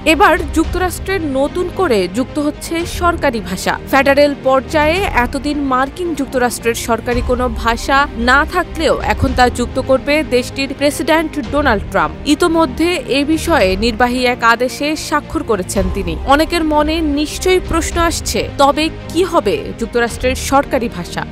এবার যুক্তরাষ্ট্রের নতুন করে যুক্ত হচ্ছে সরকারি ভাষা। ফেডারেল পর্যায়ে এতদিন মার্কিন যুক্তরাষ্ট্রের সরকারি কোনো ভাষা না থাকলেও এখন তা যুক্ত করবে দেশটির প্রেসিডেন্ট ডোনাল্ড ট্রাম্প। ইতোমধ্যে এ বিষয়ে নির্বাহী এক আদেশে স্বাক্ষর করেছেন তিনি। অনেকের মনে নিশ্চয়ই প্রশ্ন আসছে, তবে কি হবে যুক্তরাষ্ট্রের সরকারি ভাষা?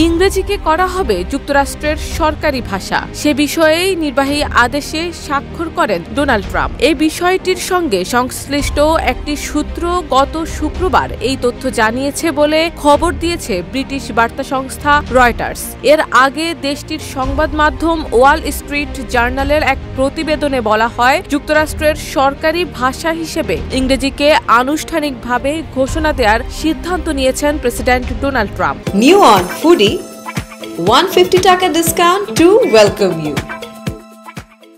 ইংরেজিকে করা হবে যুক্তরাষ্ট্রের সরকারি ভাষা, সে বিষয়েই নির্বাহী আদেশে স্বাক্ষর করেন ডোনাল্ড ট্রাম্প। এই বিষয়টির সঙ্গে সংশ্লিষ্ট একটি সূত্র গত শুক্রবার এই তথ্য জানিয়েছে বলে খবর দিয়েছে ব্রিটিশ বার্তা সংস্থা রয়টার্স। এর আগে দেশটির সংবাদ মাধ্যম ওয়াল স্ট্রিট জার্নালের এক প্রতিবেদনে বলা হয়, যুক্তরাষ্ট্রের সরকারি ভাষা হিসেবে ইংরেজিকে আনুষ্ঠানিকভাবে ঘোষণা দেওয়ার সিদ্ধান্ত নিয়েছেন president Donald Trump. New on foodie 150 টাকা ডিসকাউন্ট টু ওয়েলকাম ইউ।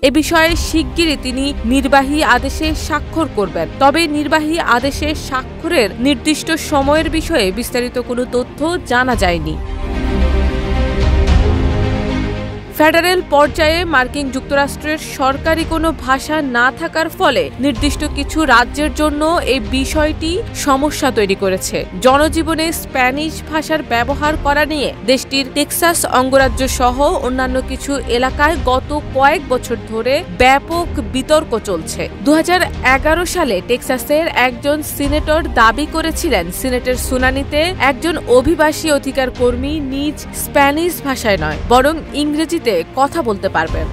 এ বিষয়ে শিগগিরই তিনি নির্বাহী আদেশে স্বাক্ষর করবেন। তবে নির্বাহী আদেশে স্বাক্ষরের নির্দিষ্ট সময়ের বিষয়ে বিস্তারিত কোনো তথ্য জানা যায়নি। ফেডারেল পর্যায়ে মার্কিন যুক্তরাষ্ট্রের সরকারি কোনো ভাষা না থাকার ফলে নির্দিষ্ট কিছু রাজ্যের জন্য এই বিষয়টি সমস্যা তৈরি করেছে। জনজীবনে স্প্যানিশ ভাষার ব্যবহার করা নিয়ে দেশটির টেক্সাস অঙ্গরাজ্য সহ অন্যান্য কিছু এলাকায় গত কয়েক বছর ধরে ব্যাপক বিতর্ক চলছে। 2011 সালে টেক্সাসের একজন সিনেটর দাবি করেছিলেন, সিনেটের শুনানিতে একজন অভিবাসী অধিকার কর্মী নিজ স্প্যানিশ ভাষায় নয় বরং ইংরেজিতে কথা বলতে পারবেন।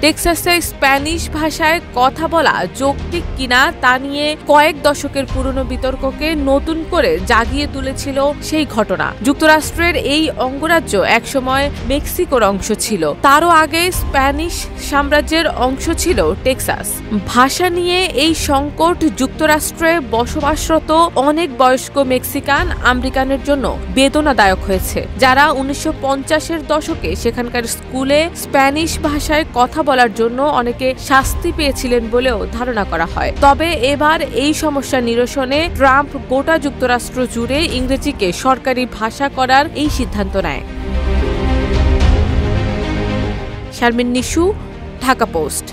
টেক্সাসে স্প্যানিশ ভাষায় কথা বলা যৌক্তিক কিনা তা নিয়ে কয়েক দশকের পুরনো বিতর্ককে নতুন করে জাগিয়ে তুলেছিল সেই ঘটনা। যুক্তরাষ্ট্রের এই অঙ্গরাজ্য একসময় মেক্সিকোর অংশ ছিল, তারও আগে স্প্যানিশ সাম্রাজ্যের অংশ ছিল টেক্সাস। ভাষা নিয়ে এই সংকট যুক্তরাষ্ট্রে বসবাসরত অনেক বয়স্ক মেক্সিকান আমেরিকানের জন্য বেদনাদায়ক হয়েছে, যারা 1950-এর দশকে সেখানকার স্কুলে স্প্যানিশ ভাষায় কথা বলার জন্য অনেকে শাস্তি পেয়েছিলেন বলেও ধারণা করা হয়। তবে এবার এই সমস্যা নিরসনে ট্রাম্প গোটা যুক্তরাষ্ট্র জুড়ে ইংরেজিকে সরকারি ভাষা করার এই সিদ্ধান্ত নেয়। শারমিন নিশু, ঢাকা পোস্ট।